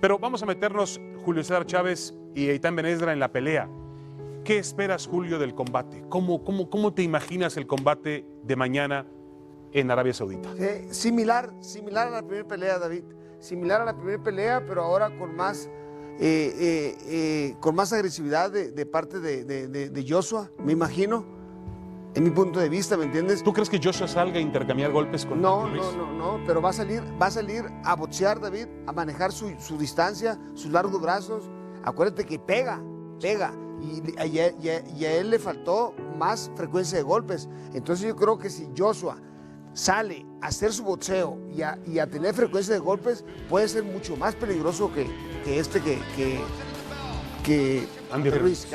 Pero vamos a meternos, Julio César Chávez y Eitan Benesdra, en la pelea. ¿Qué esperas, Julio, del combate? ¿Cómo te imaginas el combate de mañana en Arabia Saudita? Similar a la primera pelea, David. Similar a la primera pelea, pero ahora con más agresividad de parte de Joshua, me imagino, en mi punto de vista, ¿me entiendes? ¿Tú crees que Joshua salga a intercambiar golpes con Ruiz? No, pero va a salir a boxear, David, a manejar su distancia, sus largos brazos. Acuérdate que pega, y a él le faltó más frecuencia de golpes. Entonces yo creo que si Joshua sale a hacer su boxeo y a tener frecuencia de golpes, puede ser mucho más peligroso que Andy Ruiz.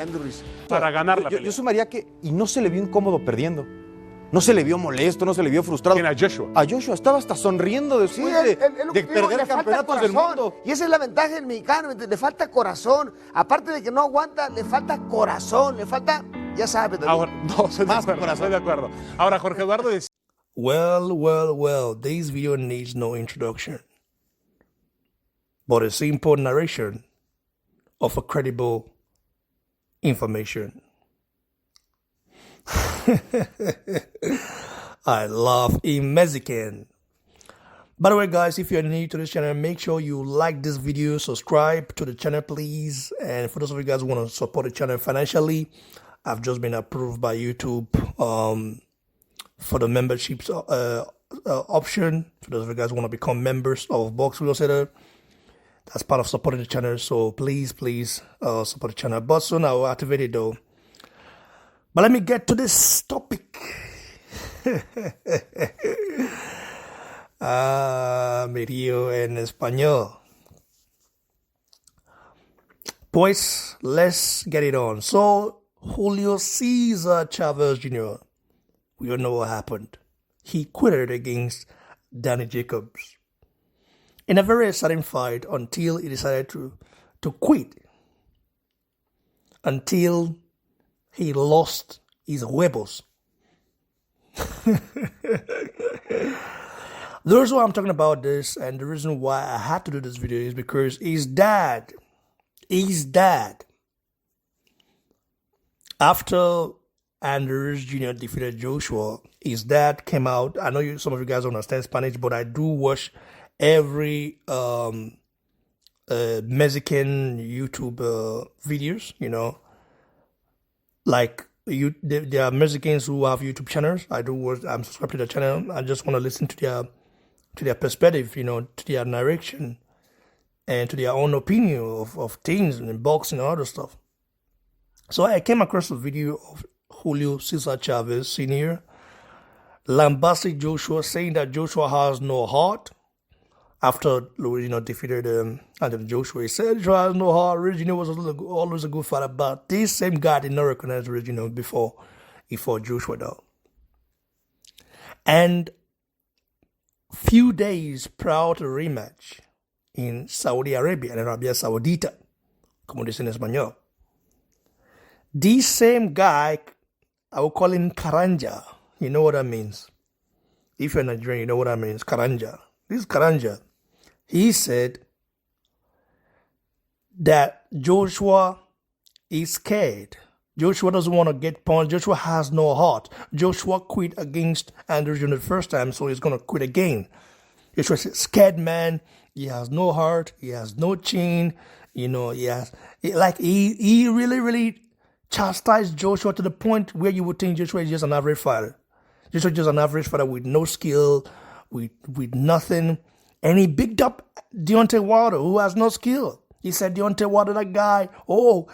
Para ganar la pelea. Yo sumaría que, y no se le vio incómodo perdiendo. No se le vio molesto, no se le vio frustrado. ¿Quién? A Joshua. A Joshua estaba hasta sonriendo después de perder campeonatos del mundo. Y esa es la ventaja del mexicano, le falta corazón. Aparte de que no aguanta, le falta corazón, le falta, ya sabes. Ahora, no, estoy de acuerdo. Ahora, Jorge Eduardo decía... Well, this video needs no introduction, but a simple narration of a credible information. I love a Mexican. By the way, guys, if you're new to this channel, make sure you like this video, subscribe to the channel, please. And for those of you guys who want to support the channel financially, I've just been approved by YouTube for the memberships option. For those of you guys who want to become members of Box Wheel Setter, that's part of supporting the channel. So please support the channel. But soon I will activate it though. But let me get to this topic. Me río en español. Pues, let's get it on. So, Julio Cesar Chavez Jr., we all know what happened. He quitted against Danny Jacobs in a very exciting fight until he decided to quit. Until he lost his huevos. The reason why I'm talking about this, and the reason why I had to do this video, is because his dad, after Ruiz Jr. defeated Joshua, his dad came out. I know some of you guys don't understand Spanish, but I do watch every Mexican YouTube videos, you know. Like, there are Mexicans who have YouTube channels. I'm subscribed to their channel. I just want to listen to their perspective, you know, to their narration, and to their own opinion of things and boxing and other stuff. So I came across a video of Julio Cesar Chavez Sr. lambasting Joshua, saying that Joshua has no heart. After, you know, defeated Anthony Joshua, he said Joshua has no heart. Ruiz Jr. was always a good fighter, but this same guy did not recognize Ruiz Jr. before he fought Joshua, though. And few days prior to the rematch in Saudi Arabia, en Arabia Saudita, como dicen en español, this same guy, I will call him Karanja. You know what that means. If you're Nigerian, you know what that means, Karanja. This Karanja, he said that Joshua is scared. Joshua doesn't want to get punched. Joshua has no heart. Joshua quit against Anderson the first time, so he's going to quit again. Joshua is a scared man. He has no heart. He has no chin. You know, he really chastised Joshua to the point where you would think Joshua is just an average fighter. Joshua is just an average fighter with no skill, with nothing. And he picked up Deontay Wilder, who has no skill. He said, Deontay Wilder, that guy,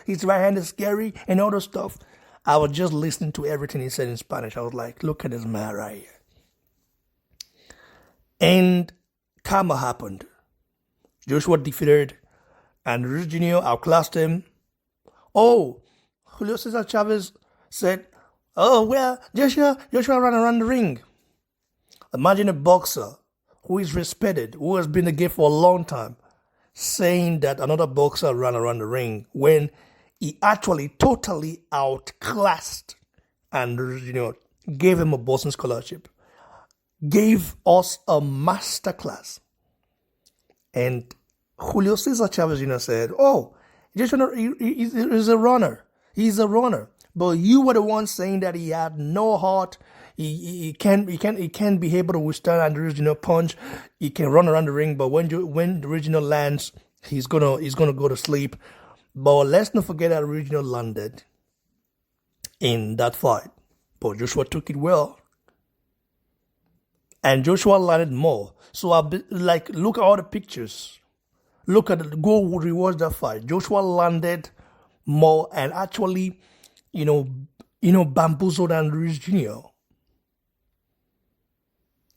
his right hand is scary and all this stuff. I was just listening to everything he said in Spanish. I was like, look at this man right here. And karma happened. Joshua defeated, and Ruiz Jr. outclassed him. Julio Cesar Chavez said, Joshua ran around the ring. Imagine a boxer who is respected, who has been in the game for a long time, saying that another boxer ran around the ring when he actually totally outclassed and, you know, gave him a boxing scholarship, gave us a masterclass. And Julio Cesar Chavez Jr. said, "Oh, he's a runner. He's a runner." But you were the one saying that he had no heart. He can't be able to withstand an original punch. He can run around the ring, but when the original lands, he's gonna go to sleep. But let's not forget that original landed in that fight. But Joshua took it well. And Joshua landed more. So look at all the pictures. Go rewatch that fight. Joshua landed more and actually, bamboozled and Ruiz Jr.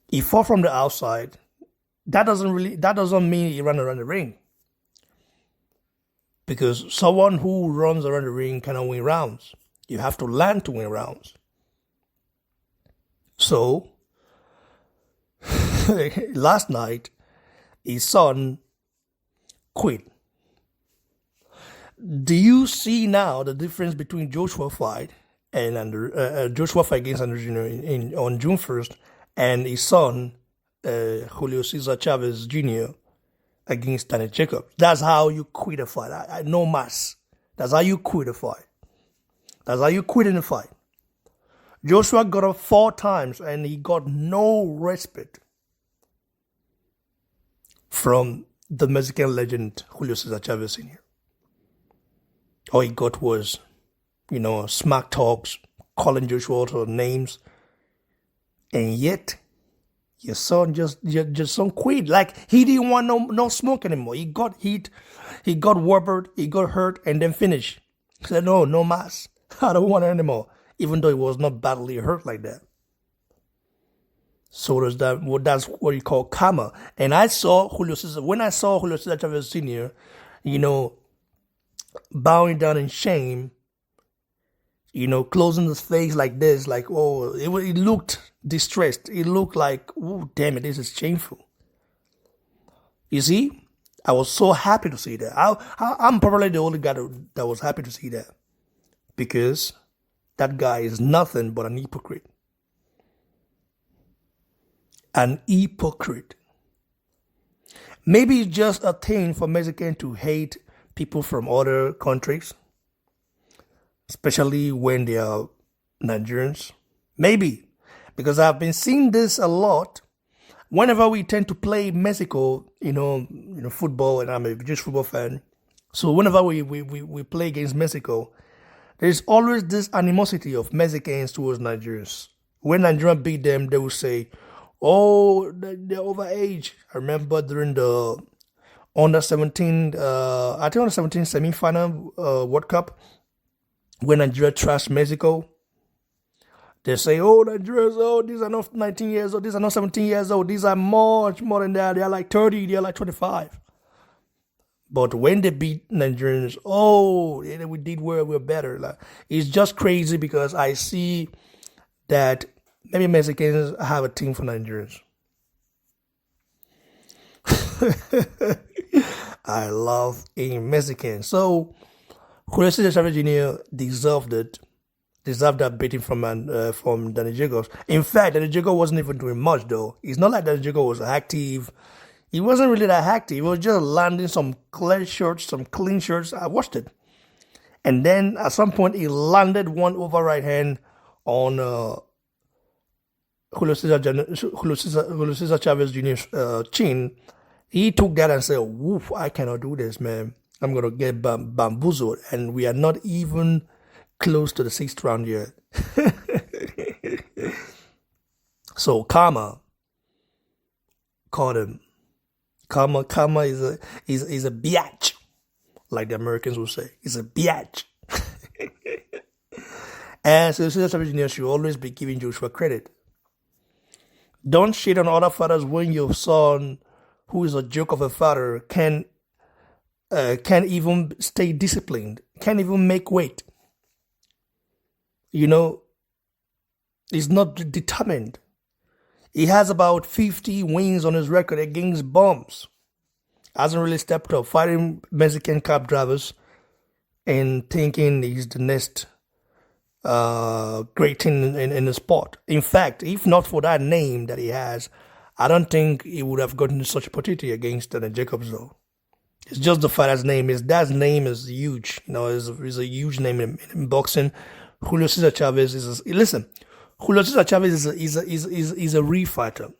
He fought from the outside. That doesn't mean he ran around the ring. Because someone who runs around the ring cannot win rounds. You have to learn to win rounds. So, last night, his son quit. Do you see now the difference between Joshua fight and Joshua fight against Andrew Jr. On June 1st and his son, Julio Cesar Chavez Jr. against Danny Jacobs? That's how you quit a fight. No mas. That's how you quit a fight. That's how you quit in a fight. Joshua got up 4 times and he got no respite from the Mexican legend Julio Cesar Chavez Sr. All he got was, smack talks, calling Joshua to names, and yet your son just quit. Like he didn't want no smoke anymore. He got hit, he got wobbled, he got hurt, and then finished. He said, no mas. I don't want it anymore. Even though he was not badly hurt like that. So that's what you call karma. And when I saw Julio Cesar Chavez Sr., bowing down in shame, closing his face like this, like, oh, it looked distressed. It looked like, oh, damn it, this is shameful. You see, I was so happy to see that. I'm probably the only guy that was happy to see that. Because that guy is nothing but an hypocrite. An hypocrite. Maybe it's just a thing for Mexicans to hate people from other countries, especially when they are Nigerians. Maybe, because I've been seeing this a lot. Whenever we tend to play Mexico, football, and I'm a British football fan. So whenever we play against Mexico, there's always this animosity of Mexicans towards Nigerians. When Nigerians beat them, they will say, oh, they're overage. I remember during the under 17, I think under 17 semi-final World Cup, when Nigeria trashed Mexico, they say, oh, Nigerians, these are not 19 years old, these are not 17 years old, these are much more than that, they are like 30, they are like 25. But when they beat Nigerians, we did well, we're better. Like, it's just crazy because I see that maybe Mexicans have a team for Nigerians. I love a Mexican. So, Julio Cesar Chavez Jr. deserved that beating from Danny Jacobs. In fact, Danny Jacobs wasn't even doing much, though. It's not like Danny Jacobs was active. He wasn't really that active. He was just landing some clean shots. I watched it. And then at some point, he landed one over right hand on Julio Cesar Chavez Jr.'s chin. He took that and said, woof, I cannot do this, man. I'm going to get bamboozled. And we are not even close to the 6th round yet. So karma caught him. Karma is a biatch, like the Americans will say. It's a biatch. And so Cesar Chavez Jr. should always be giving Joshua credit. Don't shit on other fathers when your son, who is a joke of a father, can't even stay disciplined, can't even make weight. He's not determined. He has about 50 wins on his record against bums. Hasn't really stepped up, fighting Mexican cab drivers and thinking he's the next great thing in the sport. In fact, if not for that name that he has, I don't think he would have gotten such opportunity against Danny Jacobs, though. It's just the fighter's name. His dad's name is huge. You know, is a huge name in boxing. Julio Cesar Chavez is listen. Julio Cesar Chavez is a refighter.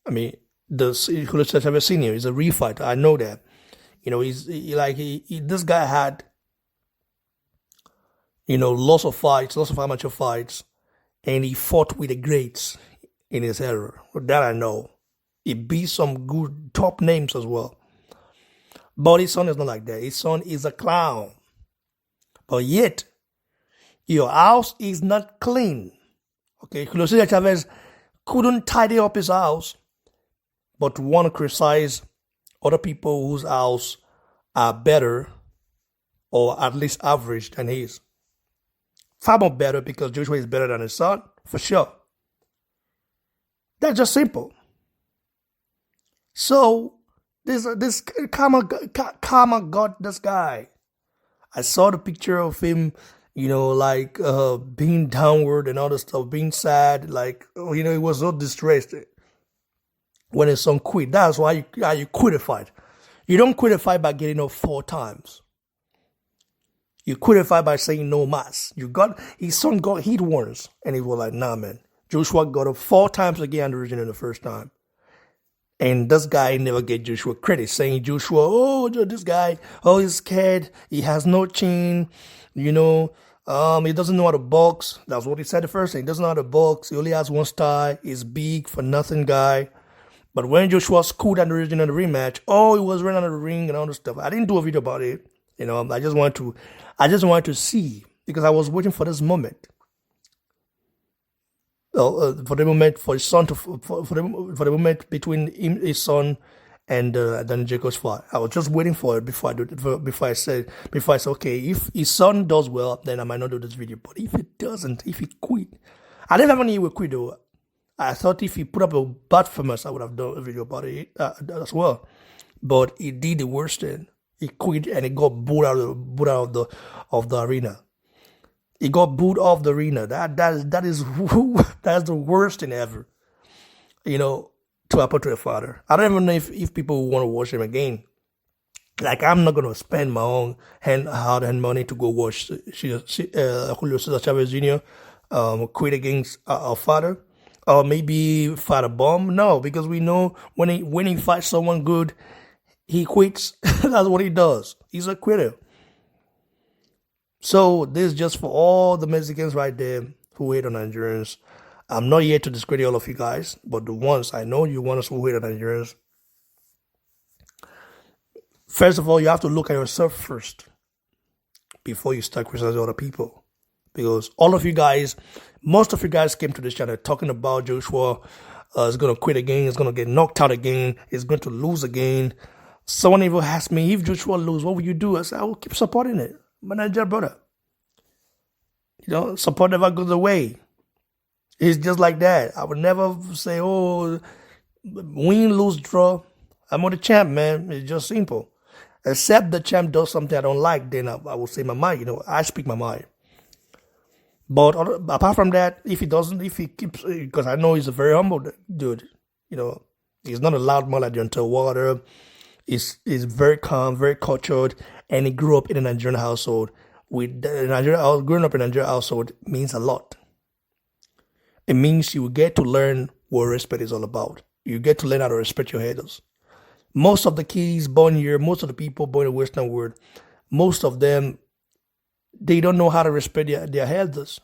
I mean, Julio Cesar Chavez Senior is a refighter. I know that. You know, this guy had, you know, lots of amateur fights, and he fought with the greats in his era. That I know. He beat some good top names as well. But his son is not like that. His son is a clown. But yet, your house is not clean. Okay, Julio Cesar Chavez couldn't tidy up his house, but want to criticize other people whose house are better or at least average than his. Far more better because Joshua is better than his son, for sure. That's just simple. So, this karma got this guy. I saw the picture of him, you know, like being downward and all this stuff, being sad, like, you know, he was so distressed when his son quit. That's why you quit a fight. You don't quit a fight by getting up 4 times. You quit a fight by saying no mas. His son got hit once, and he was like, nah, man. Joshua got up 4 times again the region in the first time. And this guy never get Joshua credit, saying Joshua, this guy, he's scared, he has no chin, you know, he doesn't know how to box. That's what he said the first thing. He doesn't know how to box. He only has one style. He's big for nothing guy. But when Joshua scored at the original rematch, he was running out of the ring and all this stuff. I didn't do a video about it. You know, I just wanted to see, because I was waiting for this moment. For the moment, for his son for the moment between his son and then Jacob's fight. I was just waiting for it before I said, okay, if his son does well, then I might not do this video. But if it doesn't, if he quit, I didn't have any he would quit though. I thought if he put up a bad performance, I would have done a video about it as well. But he did the worst thing. He quit and he got booed out of the arena. He got booed off the arena. That's the worst thing ever. You know, to happen to a father. I don't even know if people want to watch him again. Like, I'm not gonna spend my own hard-earned money to go watch Julio Cesar Chavez Jr. Quit against our father, or maybe fight a bomb. No, because we know when he fights someone good, he quits. That's what he does. He's a quitter. So this is just for all the Mexicans right there who hate on Nigerians. I'm not here to discredit all of you guys, but the ones I know, you want us who hate on Nigerians. First of all, you have to look at yourself first before you start criticizing other people. Because all of you guys, most of you guys came to this channel talking about Joshua is going to quit again, is going to get knocked out again, is going to lose again. Someone even asked me, if Joshua loses, what will you do? I said, I will keep supporting it. My Nigerian brother. You know, support never goes away. It's just like that. I would never say, win, lose, draw. I'm on the champ, man. It's just simple. Except the champ does something I don't like, then I will say my mind. You know, I speak my mind. But apart from that, if he keeps, because I know he's a very humble dude. You know, he's not a loud man like the underwater. He's very calm, very cultured, and he grew up in a Nigerian household. Growing up in a Nigerian household means a lot. It means you get to learn what respect is all about. You get to learn how to respect your elders. Most of the kids born here, most of the people born in the Western world, most of them, they don't know how to respect their elders.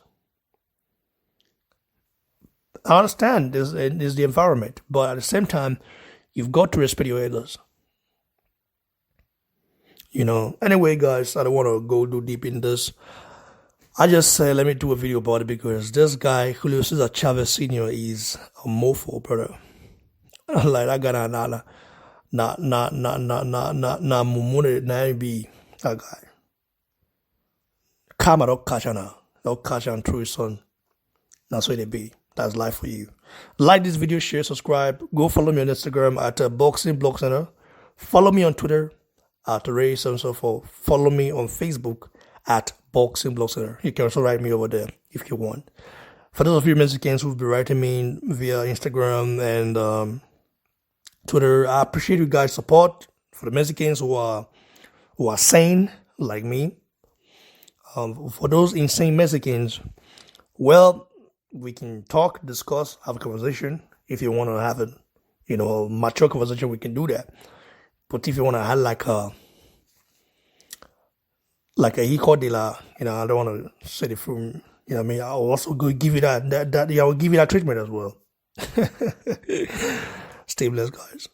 I understand there's the environment, but at the same time, you've got to respect your elders. You know, anyway, guys, I don't want to go too deep in this. I just say, let me do a video about it because this guy, Julio Cesar Chavez Sr., is a mofo, brother. Like, I got na mumune na be that guy. Karma don't catch on through his son. That's what it be. That's life for you. Like this video, share, subscribe. Go follow me on Instagram at Boxing Blog Center. Follow me on Twitter at Ruiz and so forth. Follow me on Facebook at Boxing Blog Center. You can also write me over there if you want. For those of you Mexicans who've been writing me via Instagram and Twitter, I appreciate you guys' support. For the Mexicans who are sane like me, for those insane Mexicans, well, we can talk, discuss, have a conversation. If you want to have a mature conversation, we can do that. But if you want to have like a hijo de la, I don't want to say the film, I mean, I'll also go give you that I will give you that treatment as well. Stay blessed, guys.